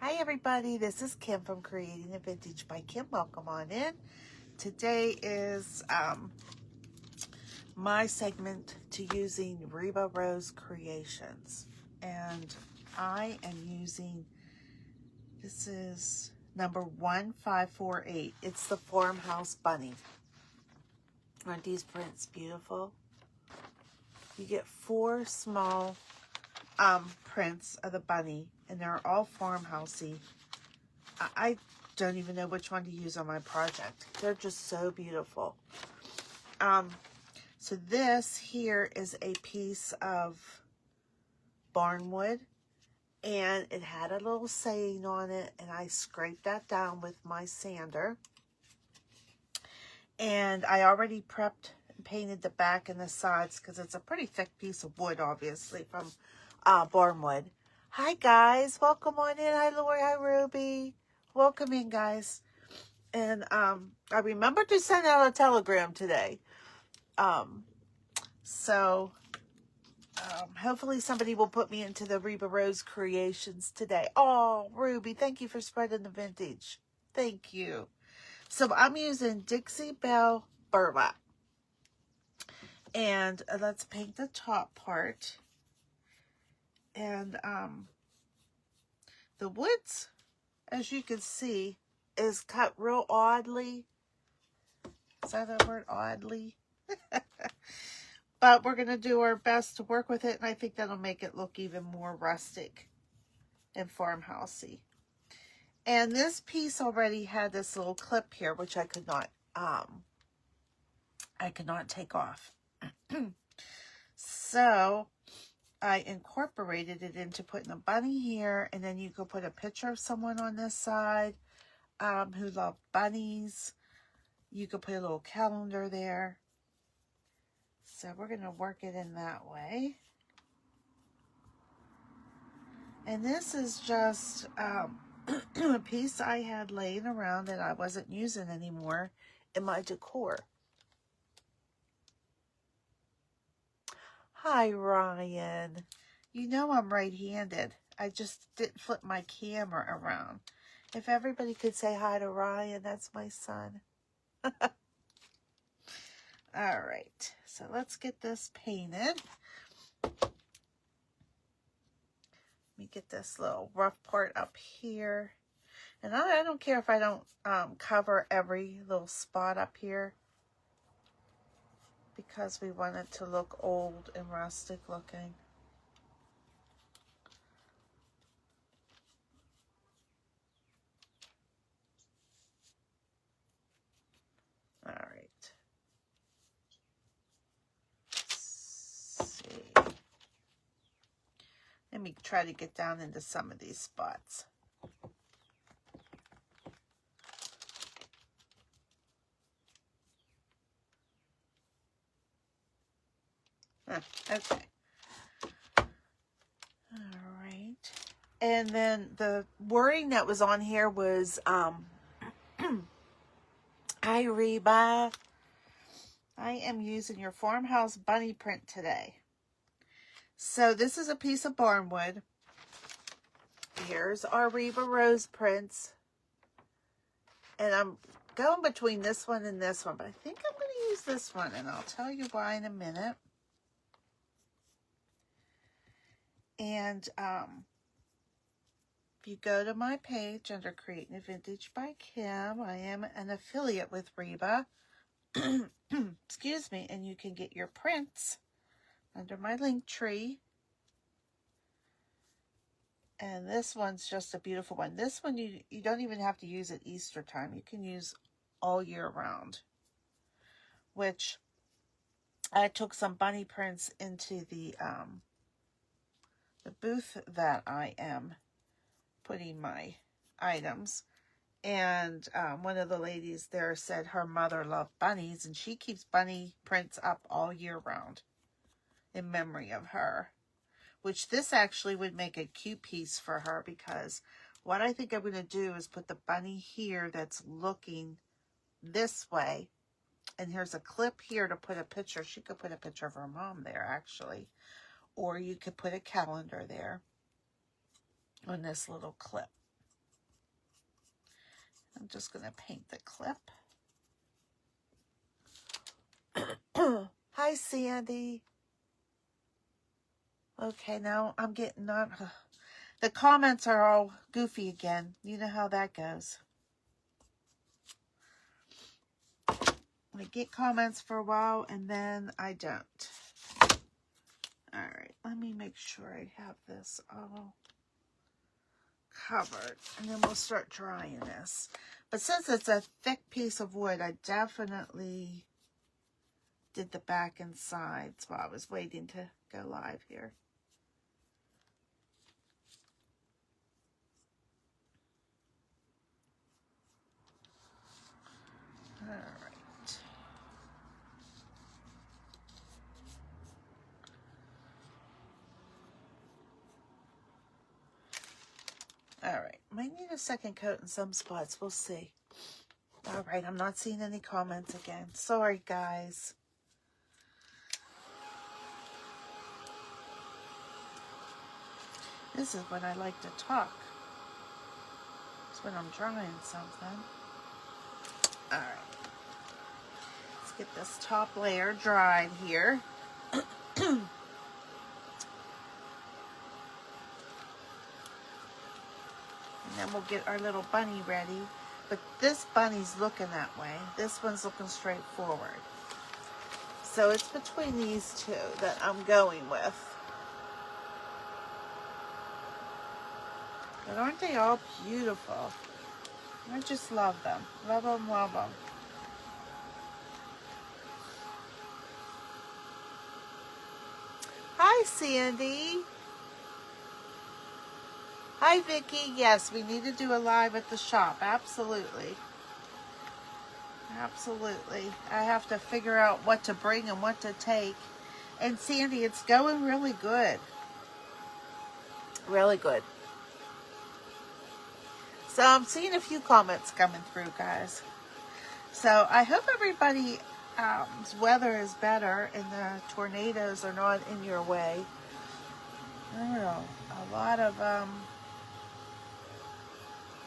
Hi everybody, this is Kim from Creating a Vintage by Kim. Welcome on in. Today is my segment to using Reba Rose Creations. And I am using, this is number 1548. It's the Farmhouse Bunny. Aren't these prints beautiful? You get 4 small prints of the bunny, and they're all farmhousey. I don't even know which one to use on my project. They're just so beautiful. So this here is a piece of barnwood, and it had a little saying on it, and I scraped that down with my sander. And I already prepped and painted the back and the sides because it's a pretty thick piece of wood, obviously, from barnwood. Hi guys, welcome on in. Hi Lori, hi Ruby. Welcome in, guys. And I remembered to send out a telegram today. So hopefully somebody will put me into the Reba Rose Creations today. Oh, Ruby, thank you for spreading the vintage. Thank you. So I'm using Dixie Belle burlap. And let's paint the top part. And the woods, as you can see, is cut real oddly. Is that a word, oddly? But we're going to do our best to work with it, and I think that'll make it look even more rustic and farmhousey. And this piece already had this little clip here, which I could not take off. So I incorporated it into putting a bunny here, and then you could put a picture of someone on this side who loved bunnies. You could put a little calendar there. So we're going to work it in that way. And this is just a piece I had laying around that I wasn't using anymore in my decor. Hi, Ryan. You know I'm right-handed. I just didn't flip my camera around. If everybody could say hi to Ryan, that's my son. All right, so let's get this painted. Let me get this little rough part up here. And I don't care if I don't cover every little spot up here, because we want it to look old and rustic looking. All right. Let's see. Let me try to get down into some of these spots. Okay. All right. And then the wording that was on here was, hi Reba, I am using your farmhouse bunny print today. So this is a piece of barnwood. Here's our Reba Rose prints. And I'm going between this one and this one, but I think I'm going to use this one, and I'll tell you why in a minute. And if you go to my page under Creating a Vintage by Kim, I am an affiliate with Reba. Excuse me, and you can get your prints under my link tree. And this one's just a beautiful one. This one you don't even have to use at Easter time. You can use all year round. Which I took some bunny prints into the booth that I am putting my items. And one of the ladies there said her mother loved bunnies, and she keeps bunny prints up all year round in memory of her. Which this actually would make a cute piece for her, because what I think I'm going to do is put the bunny here that's looking this way. And here's a clip here to put a picture. She could put a picture of her mom there, actually. Or you could put a calendar there on this little clip. I'm just going to paint the clip. Hi, Sandy. Okay, now I'm getting on. The comments are all goofy again. You know how that goes. I get comments for a while and then I don't. All right, let me make sure I have this all covered, and then we'll start drying this. But since it's a thick piece of wood, I definitely did the back and sides while I was waiting to go live here. All right. All right, might need a second coat in some spots. We'll see. All right, I'm not seeing any comments again. Sorry, guys. This is when I like to talk. It's when I'm drawing something. All right. Let's get this top layer dried here. And then we'll get our little bunny ready. But this bunny's looking that way. This one's looking straight forward. So it's between these two that I'm going with. But aren't they all beautiful? I just love them. Love them, love them. Hi, Sandy. Hi, Vicky. Yes, we need to do a live at the shop. Absolutely. Absolutely. I have to figure out what to bring and what to take. And Sandy, it's going really good. Really good. So I'm seeing a few comments coming through, guys. So I hope everybody's weather is better and the tornadoes are not in your way. I don't know. A lot of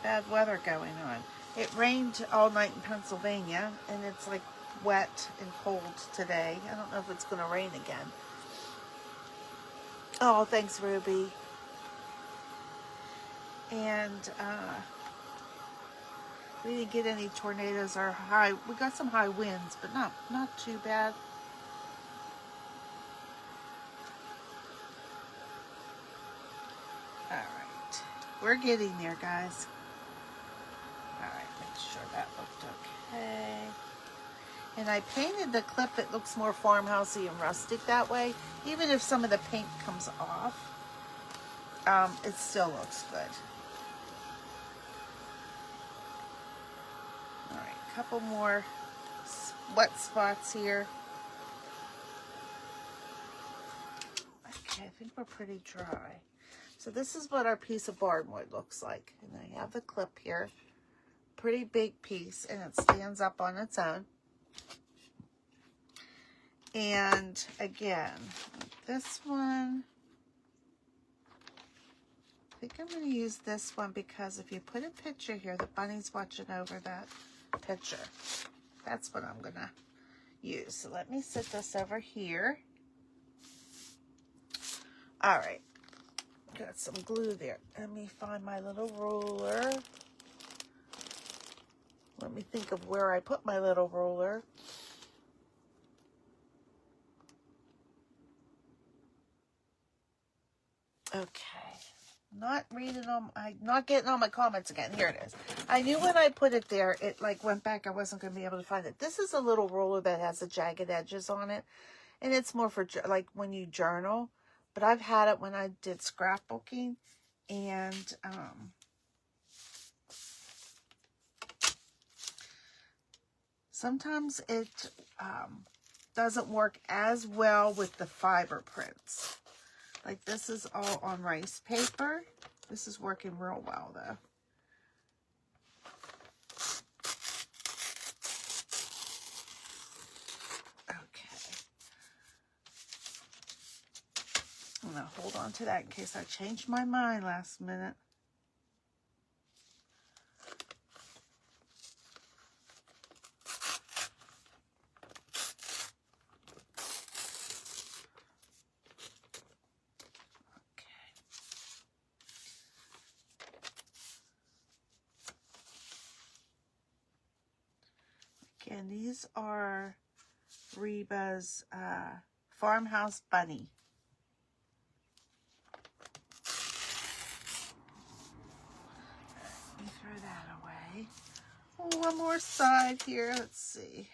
bad weather going on. It rained all night in Pennsylvania, and it's like wet and cold today. I don't know if it's going to rain again. Oh, thanks, Ruby. And we didn't get any tornadoes or high. We got some high winds, but not too bad. All right, we're getting there, guys. All right, make sure that looked okay. And I painted the clip that looks more farmhousey and rustic that way. Even if some of the paint comes off, it still looks good. All right, a couple more wet spots here. Okay, I think we're pretty dry. So this is what our piece of barnwood looks like. And I have the clip here. Pretty big piece, and it stands up on its own. And again, this one, I think I'm going to use this one because if you put a picture here, the bunny's watching over that picture. That's what I'm going to use. So let me sit this over here. All right. Got some glue there. Let me find my little ruler. Let me think of where I put my little ruler. Okay. Not reading them. I'm not getting all my comments again. Here it is. I knew when I put it there, it like went back. I wasn't going to be able to find it. This is a little ruler that has the jagged edges on it. And it's more for like when you journal. But I've had it when I did scrapbooking. And sometimes it doesn't work as well with the fiber prints. Like this is all on rice paper. This is working real well though. Okay. I'm gonna hold on to that in case I changed my mind last minute. And these are Reba's Farmhouse Bunny. Let me throw that away. Oh, one more side here. Let's see.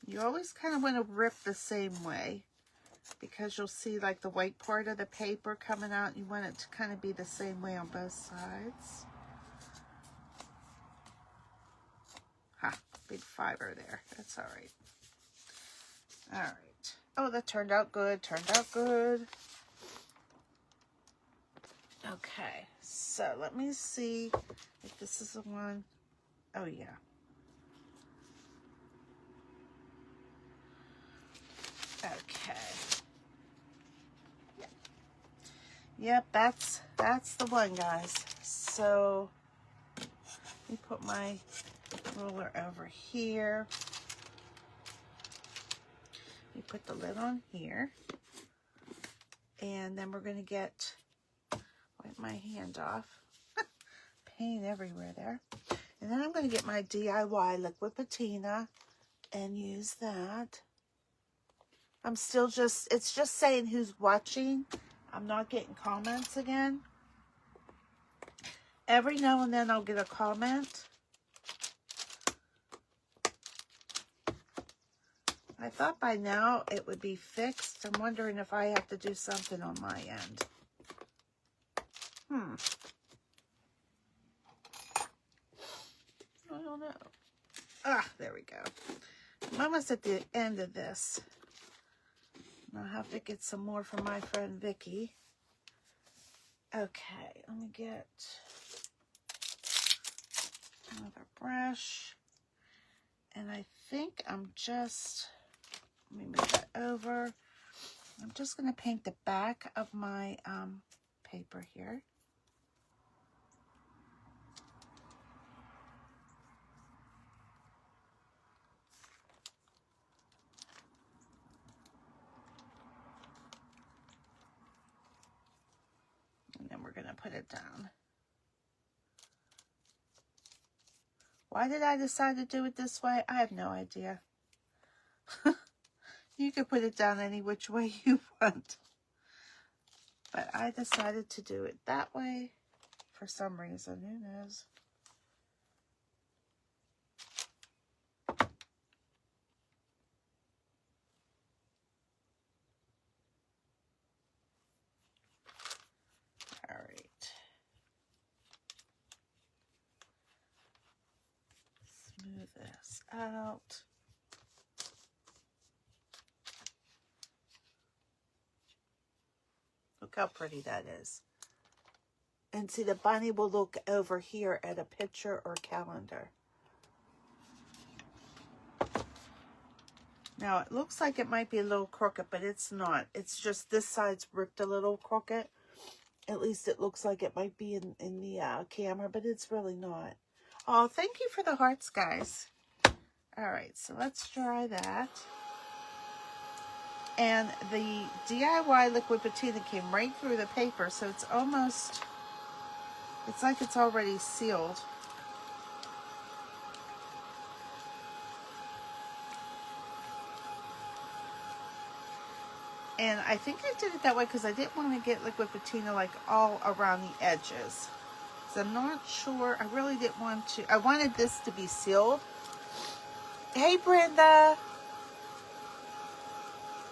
You always kind of want to rip the same way, because you'll see like the white part of the paper coming out. You want it to kind of be the same way on both sides. Ha, big fiber there. That's all right. All right. Oh, that turned out good. Turned out good. Okay, so let me see if this is the one. Oh, yeah. Okay. Yep, that's the one, guys. So let me put my ruler over here. Let me put the lid on here. And then we're going to wipe my hand off. Paint everywhere there. And then I'm going to get my DIY liquid patina and use that. I'm still it's just saying who's watching. I'm not getting comments again. Every now and then I'll get a comment. I thought by now it would be fixed. I'm wondering if I have to do something on my end. I don't know. Ah, there we go. I'm almost at the end of this. I'll have to get some more from my friend Vicky. Okay, let me get another brush. And I think let me move that over. I'm just going to paint the back of my paper here. And then we're going to put it down. Why did I decide to do it this way? I have no idea. You could put it down any which way you want. But I decided to do it that way for some reason. Who knows? All right. Smooth this out. Look how pretty that is. And see, the bunny will look over here at a picture or calendar. Now, it looks like it might be a little crooked, but it's not. It's just this side's ripped a little crooked. At least it looks like it might be in the camera, but it's really not. Oh, thank you for the hearts, guys. All right, so let's try that. And the DIY liquid patina came right through the paper, so it's almost, it's like it's already sealed. And I think I did it that way because I didn't want to get liquid patina like all around the edges. So I'm not sure, I really didn't want to, I wanted this to be sealed. Hey Brenda!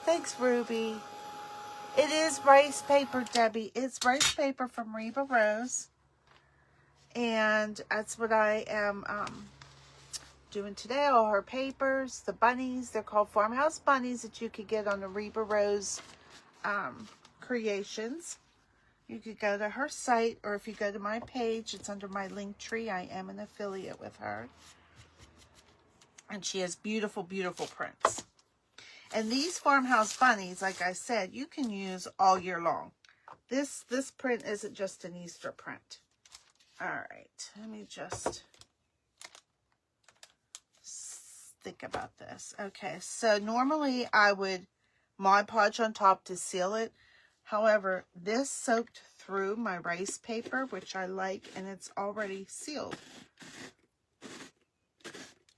Thanks, Ruby. It is rice paper, Debbie. It's rice paper from Reba Rose. And that's what I am doing today. All her papers, the bunnies. They're called farmhouse bunnies that you could get on the Reba Rose creations. You could go to her site, or if you go to my page, it's under my link tree. I am an affiliate with her. And she has beautiful, beautiful prints. And these farmhouse bunnies, like I said, you can use all year long. This print isn't just an Easter print. All right, let me just think about this. Okay, so normally I would Mod Podge on top to seal it. However, this soaked through my rice paper, which I like, and it's already sealed.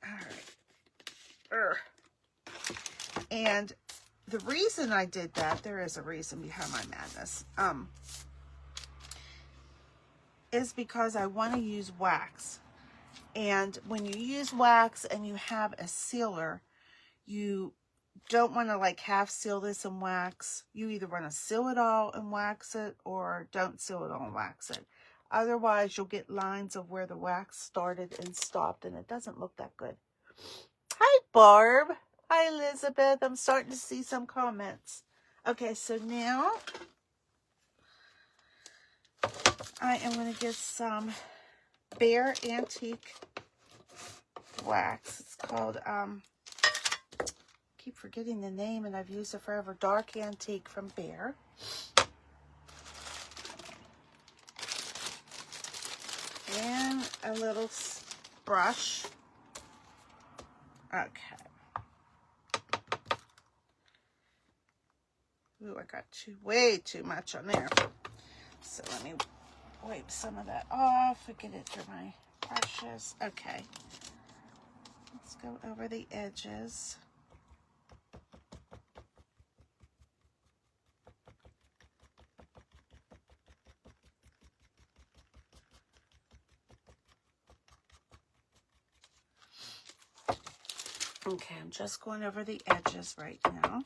All right. And the reason I did that, there is a reason behind my madness, is because I want to use wax. And when you use wax and you have a sealer, you don't want to like half seal this in wax. You either want to seal it all and wax it, or don't seal it all and wax it. Otherwise, you'll get lines of where the wax started and stopped, and it doesn't look that good. Hi, Barb. Hi, Elizabeth. I'm starting to see some comments. Okay, so now I am going to get some Bear Antique wax. It's called, I keep forgetting the name and I've used it forever. Dark Antique from Bear. And a little brush. Okay. Ooh, I got way too much on there. So let me wipe some of that off and get it through my brushes. Okay. Let's go over the edges. Okay, I'm just going over the edges right now.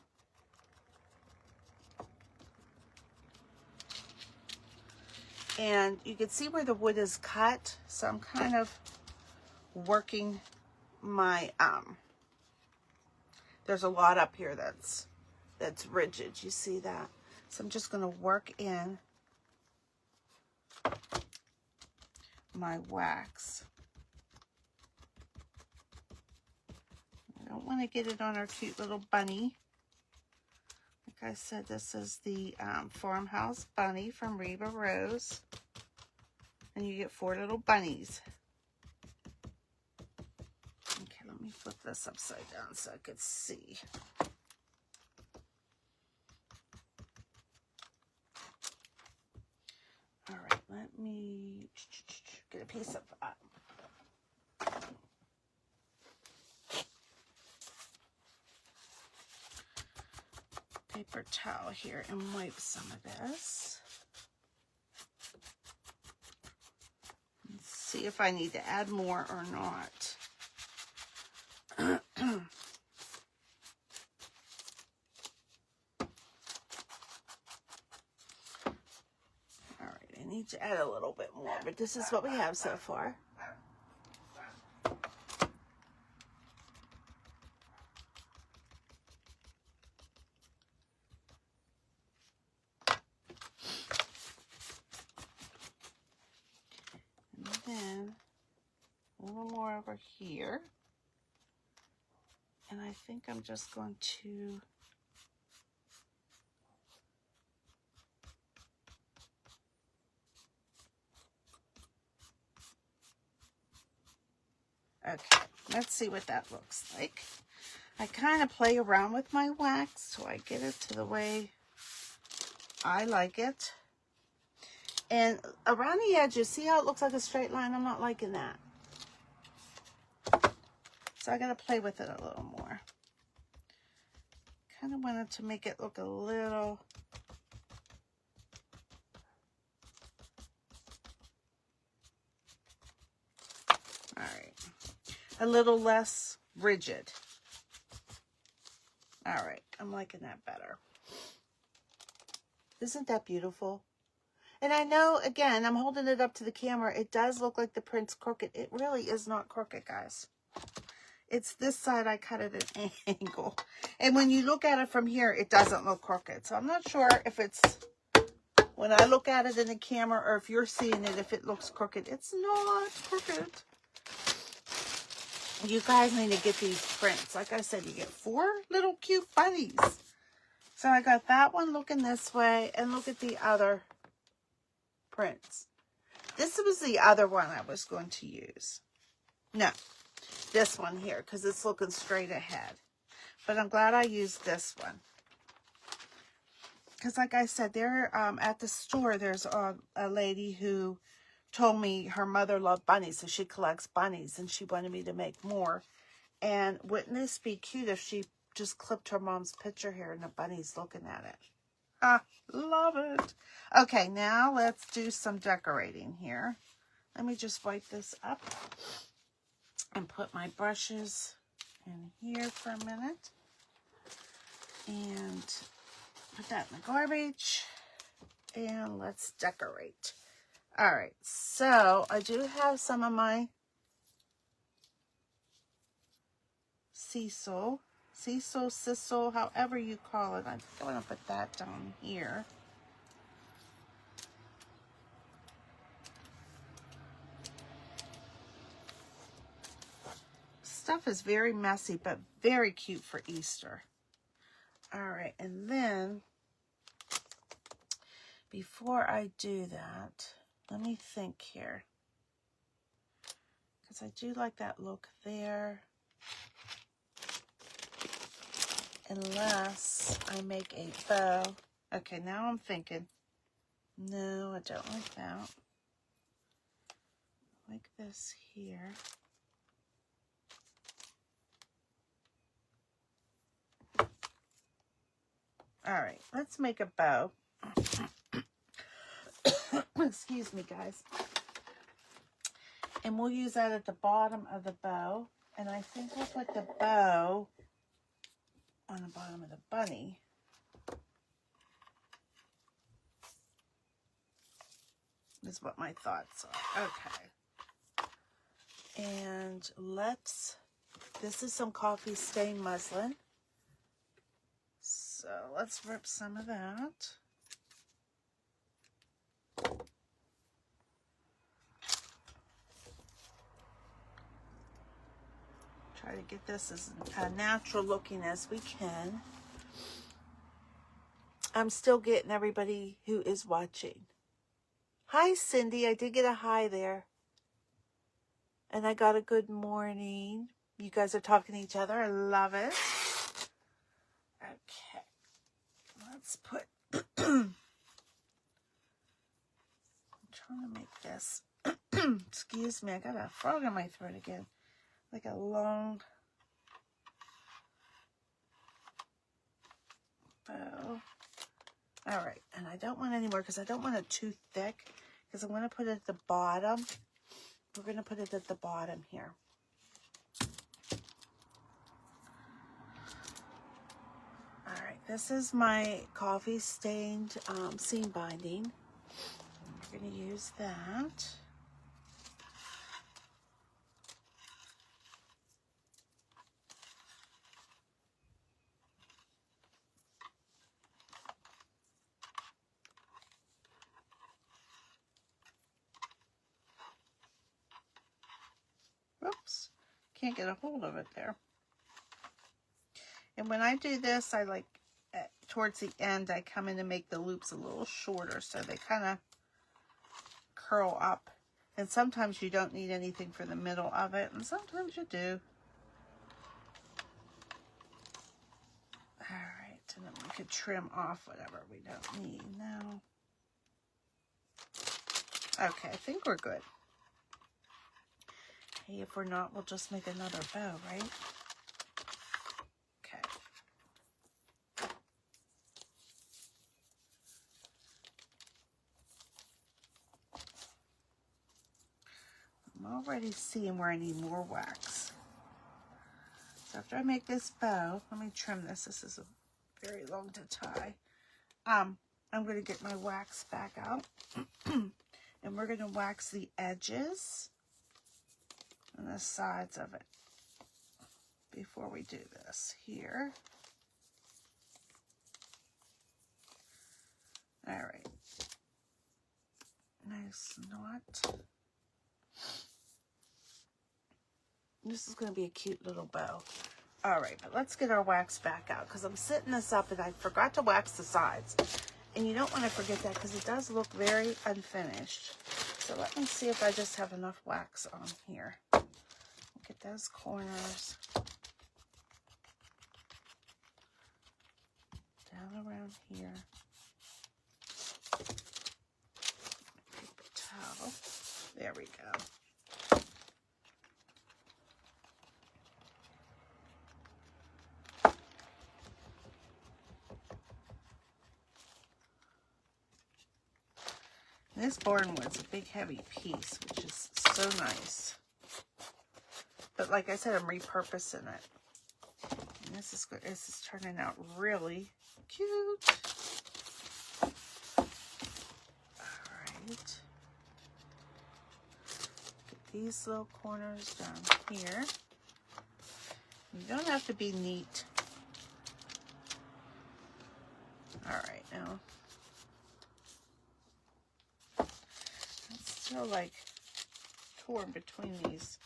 And you can see where the wood is cut, so I'm kind of working my, there's a lot up here that's rigid, you see that? So I'm just going to work in my wax. I don't want to get it on our cute little bunny. Like I said, this is the Farmhouse Bunny from Reba Rose. And you get 4 little bunnies. Okay, let me flip this upside down so I could see. All right, let me get a piece of paper towel here and wipe some of this. Let's see if I need to add more or not. All right, I need to add a little bit more, but this is what we have so far. Then a little more over here, and I think I'm just going to okay, let's see what that looks like. I kind of play around with my wax so I get it to the way I like it. And around the edges, see how it looks like a straight line? I'm not liking that. So I got to play with it a little more. Kind of wanted to make it look a little... All right. A little less rigid. All right. I'm liking that better. Isn't that beautiful? And I know, again, I'm holding it up to the camera. It does look like the print's crooked. It really is not crooked, guys. It's this side I cut at an angle. And when you look at it from here, it doesn't look crooked. So I'm not sure if it's, when I look at it in the camera, or if you're seeing it, if it looks crooked. It's not crooked. You guys need to get these prints. Like I said, you get 4 little cute bunnies. So I got that one looking this way, and look at the other prints. This was the other one I was going to use. No, this one here, because it's looking straight ahead. But I'm glad I used this one. because like I said, there at the store, there's a lady who told me her mother loved bunnies, so she collects bunnies, and she wanted me to make more. And wouldn't this be cute if she just clipped her mom's picture here and the bunny's looking at it? Ah, love it. Okay, now let's do some decorating here. Let me just wipe this up and put my brushes in here for a minute. And put that in the garbage. And let's decorate. All right, so I do have some of my sisal, however you call it. I'm going to put that down here. Stuff is very messy, but very cute for Easter. All right, and then before I do that, let me think here, because I do like that look there. Unless I make a bow. Okay, now I'm thinking, no, I don't like that. Like this here. All right, let's make a bow. Excuse me, guys. And we'll use that at the bottom of the bow. And I think I'll put the bow on the bottom of the bunny. Is what my thoughts are. Okay. And this is some coffee stained muslin. So let's rip some of that. Try to get this as natural looking as we can. I'm still getting everybody who is watching. Hi, Cindy. I did get a hi there. And I got a good morning. You guys are talking to each other. I love it. Okay. Let's put... I'm trying to make this... Excuse me. I got a frog in my throat again. Like a long bow. All right, and I don't want any more because I don't want it too thick, because I'm going to put it at the bottom. We're going to put it at the bottom here. All right, this is my coffee stained seam binding. We're going to use that. Oops, can't get a hold of it there. And when I do this, I like, towards the end, I come in and make the loops a little shorter so they kind of curl up. And sometimes you don't need anything for the middle of it, and sometimes you do. All right, and then we could trim off whatever we don't need now. Okay, I think we're good. Hey, if we're not, we'll just make another bow, right? Okay. I'm already seeing where I need more wax. So after I make this bow, let me trim this. This is very long to tie. I'm going to get my wax back out. And we're going to wax the edges and the sides of it before we do this here. All right. Nice knot. This is going to be a cute little bow. All right, but let's get our wax back out, because I'm setting this up and I forgot to wax the sides. And you don't want to forget that, because it does look very unfinished. So let me see if I just have enough wax on here. Get those corners down around here. we go. This boardwood's a big heavy piece, which is so nice. But like I said, I'm repurposing it. And this is turning out really cute. Alright. Get these little corners down here. You don't have to be neat. Alright, now. It's still like torn between these.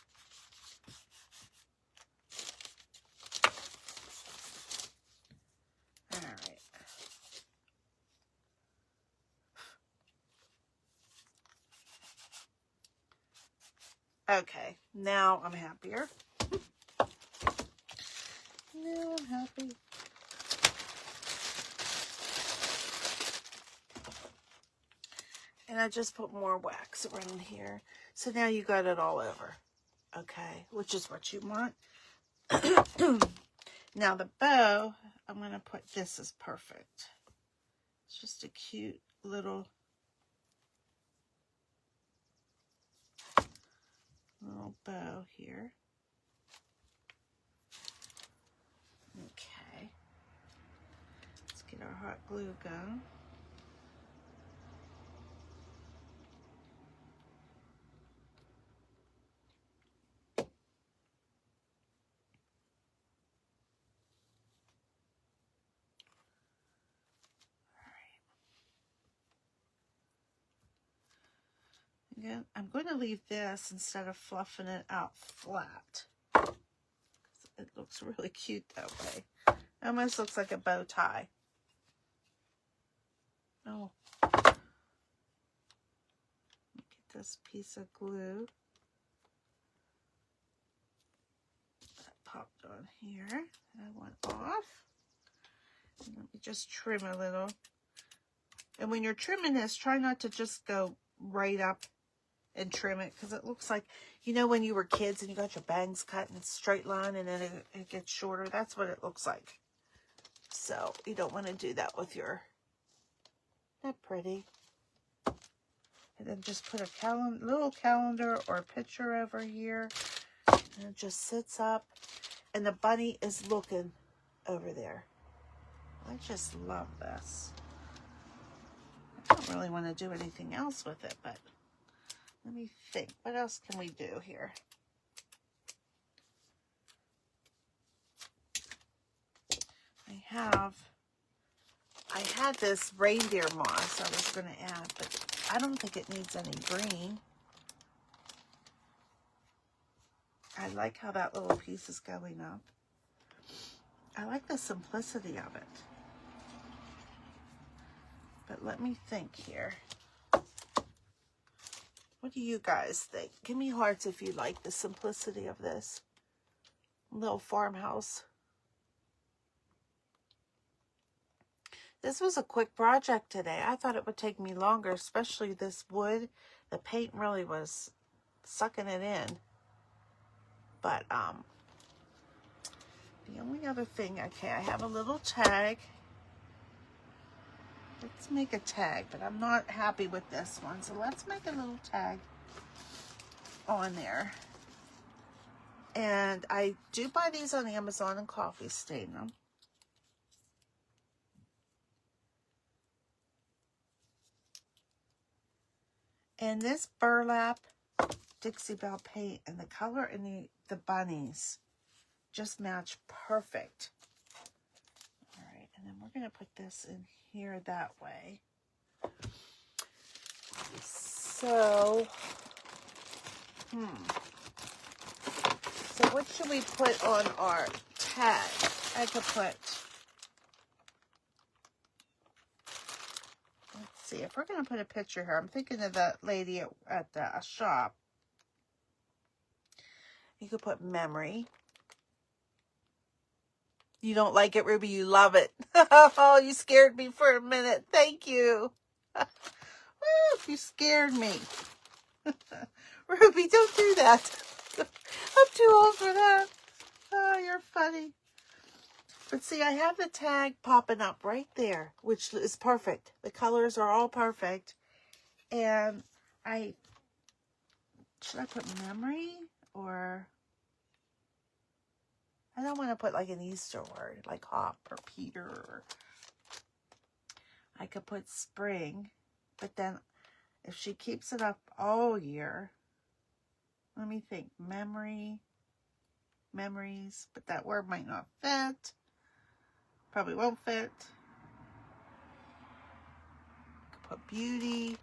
Okay, now I'm happier. Now I'm happy. And I just put more wax around here. So now you got it all over. Okay, which is what you want. Now the bow, I'm going to put this as perfect. It's just a cute little bow here. Okay. Let's get our hot glue going. Again, I'm going to leave this instead of fluffing it out flat. It looks really cute that way. It almost looks like a bow tie. Oh. Get this piece of glue. That popped on here. That went off. And let me just trim a little. And when you're trimming this, try not to just go right up and trim it, because it looks like, you know, when you were kids and you got your bangs cut and it's straight line and then it gets shorter. That's what it looks like. So you don't want to do that with your, not pretty. And then just put a little calendar or a picture over here, and it just sits up and the bunny is looking over there. I just love this. I don't really want to do anything else with it, but let me think. What else can we do here? I had this reindeer moss I was going to add, but I don't think it needs any green. I like how that little piece is going up. I like the simplicity of it. But let me think here. What do you guys think? Give me hearts if you like the simplicity of this little farmhouse. This was a quick project today. I thought it would take me longer, especially this wood. The paint really was sucking it in. But the only other thing, okay, I have a little tag. Let's make a tag, but I'm not happy with this one. So let's make a little tag on there. And I do buy these on Amazon and coffee stain them. And this burlap Dixie Belle paint and the color in the bunnies just match perfect. All right, and then we're going to put this in here that way. So, so what should we put on our tag? I could put, let's see, if we're going to put a picture here, I'm thinking of that lady at the shop. You could put memory. You don't like it, Ruby. You love it. Oh, you scared me for a minute. Thank you. Woo, you scared me. Ruby, don't do that. I'm too old for that. Oh, you're funny. But see, I have the tag popping up right there, which is perfect. The colors are all perfect. And should I put memory or... I don't want to put like an Easter word, like hop or Peter. Or I could put spring, but then if she keeps it up all year, let me think, memories, but that word might not fit. Probably won't fit. Could put beauty.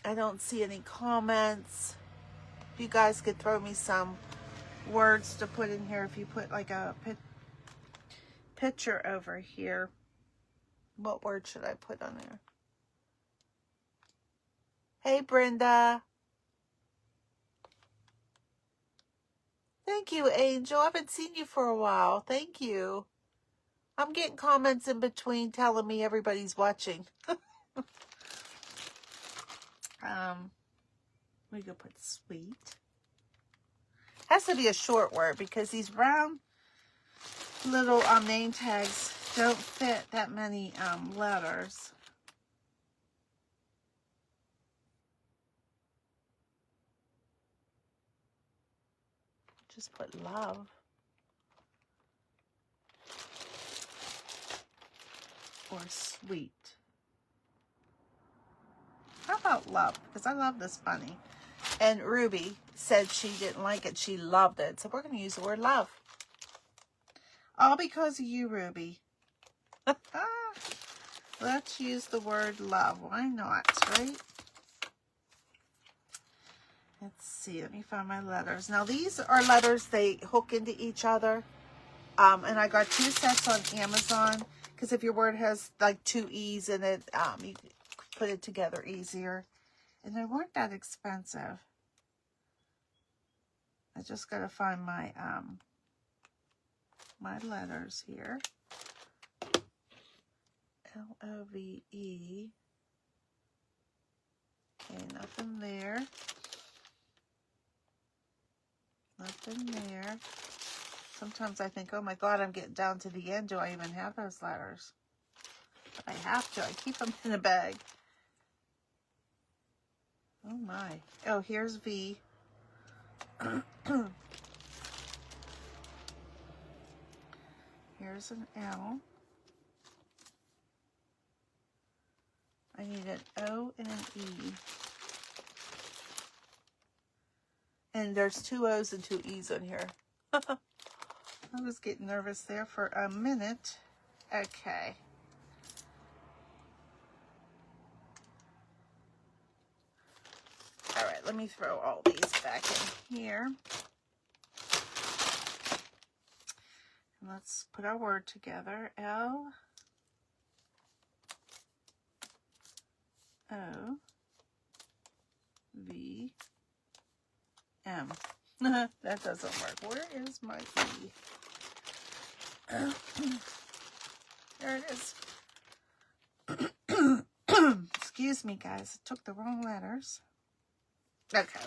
I don't see any comments. If you guys could throw me some words to put in here, if you put like a picture over here, what word should I put on there? Hey, Brenda. Thank you, Angel. I haven't seen you for a while. Thank you. I'm getting comments in between telling me everybody's watching. We could put sweet. Has to be a short word because these round little name tags don't fit that many letters. Just put love. Or sweet. How about love? Because I love this bunny. And Ruby said she didn't like it. She loved it. So we're going to use the word love. All because of you, Ruby. Let's use the word love. Why not, right? Let's see. Let me find my letters. Now, these are letters. They hook into each other. And I got 2 sets on Amazon. Because if your word has like 2 E's in it, you can put it together easier. And they weren't that expensive. I just got to find my my letters here. L-O-V-E. Okay, nothing there. Nothing there. Sometimes I think, oh my God, I'm getting down to the end. Do I even have those letters? But I have to. I keep them in a bag. Oh my. Oh, here's V. Here's an L. I need an O and an E. And there's 2 O's and 2 E's on here. I was getting nervous there for a minute. Okay. All right, let me throw all these back in here. And let's put our word together. L O V M. That doesn't work. Where is my E? There it is. Excuse me, guys. I took the wrong letters. Okay.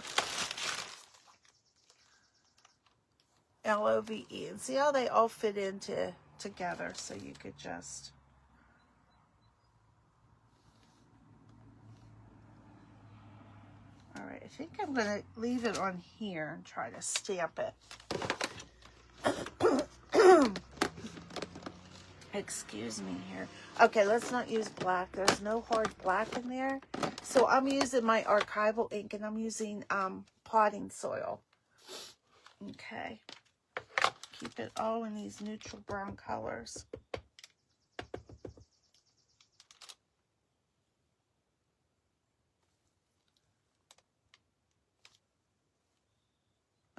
L-O-V-E. And see how they all fit together, so you could just... All right, I think I'm going to leave it on here and try to stamp it. Excuse me here. Okay, let's not use black. There's no hard black in there. So I'm using my archival ink, and I'm using potting soil. Okay. Keep it all in these neutral brown colors.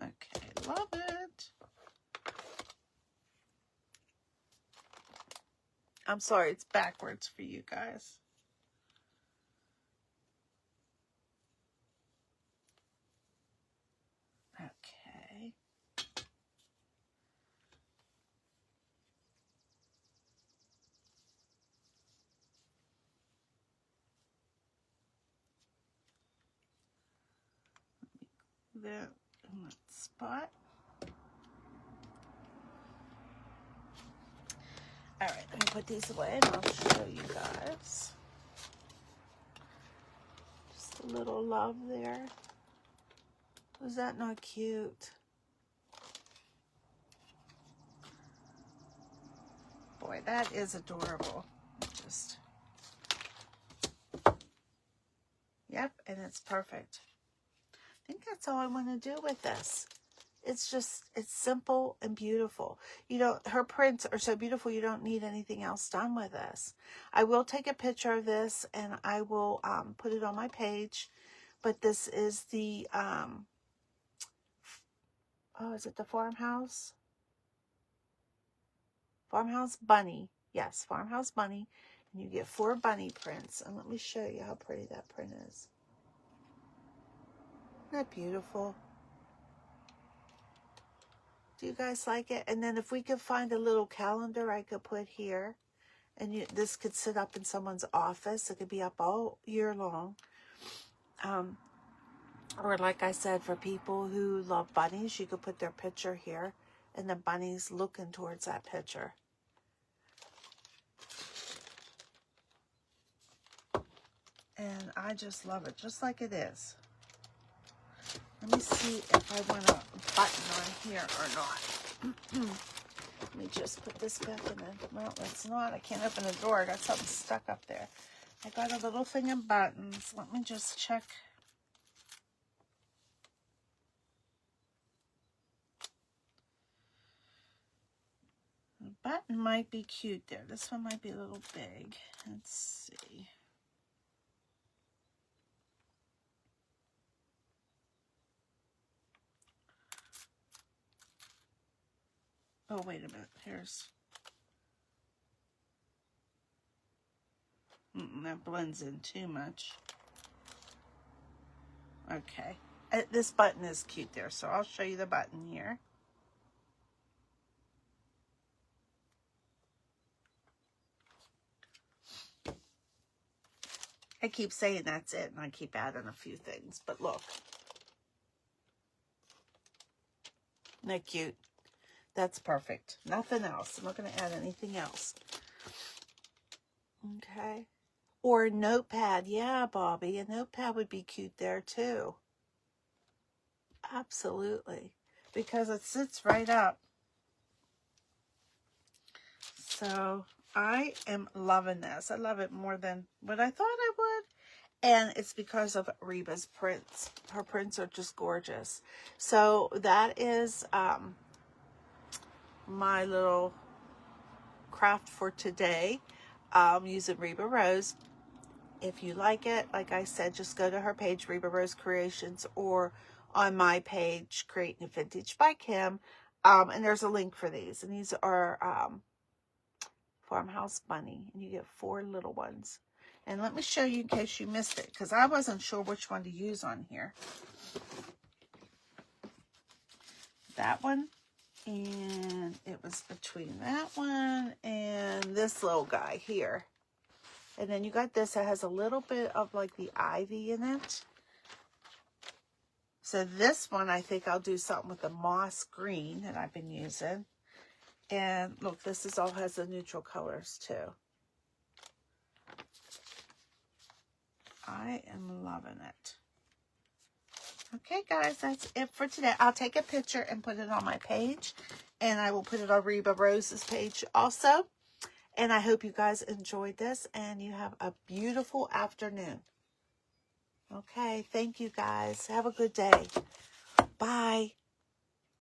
Okay, love it. I'm sorry, it's backwards for you guys. Okay. that in that spot. All right, let me put these away and I'll show you guys. Just a little love there. Was that not cute? Boy, that is adorable. Just, yep, and it's perfect. I think that's all I want to do with this. It's just, it's simple and beautiful. You know, her prints are so beautiful, you don't need anything else done with this. I will take a picture of this and I will put it on my page. But this is the, oh, is it the farmhouse? Farmhouse bunny. Yes, farmhouse bunny. And you get 4 bunny prints. And let me show you how pretty that print is. Isn't that beautiful? Do you guys like it? And then if we could find a little calendar I could put here. And this could sit up in someone's office. It could be up all year long. Or like I said, for people who love bunnies, you could put their picture here. And the bunny's looking towards that picture. And I just love it, just like it is. Let me see if I want a button on here or not. Let me just put this back in there. No, it's not. I can't open the door. I got something stuck up there. I got a little thing of buttons. Let me just check. The button might be cute there. This one might be a little big. Let's see. Oh, wait a minute. Here's... that blends in too much. Okay. This button is cute there, so I'll show you the button here. I keep saying that's it, and I keep adding a few things, but look. Isn't that cute? That's perfect. Nothing else. I'm not going to add anything else. Okay. Or a notepad. Yeah, Bobby. A notepad would be cute there, too. Absolutely. Because it sits right up. So, I am loving this. I love it more than what I thought I would. And it's because of Reba's prints. Her prints are just gorgeous. So, that is... my little craft for today using Reba Rose. If you like it, like I said, just go to her page, Reba Rose Creations, or on my page, Creating Vintage by Kim, and there's a link for these, and these are Farmhouse Bunny, and you get 4 little ones. And let me show you in case you missed it, because I wasn't sure which one to use on here. That one. And it was between that one and this little guy here. And then you got this that has a little bit of like the ivy in it. So this one, I think I'll do something with the moss green that I've been using. And look, this is all has the neutral colors too. I am loving it. Okay, guys, that's it for today. I'll take a picture and put it on my page. And I will put it on Reba Rose's page also. And I hope you guys enjoyed this. And you have a beautiful afternoon. Okay, thank you, guys. Have a good day. Bye.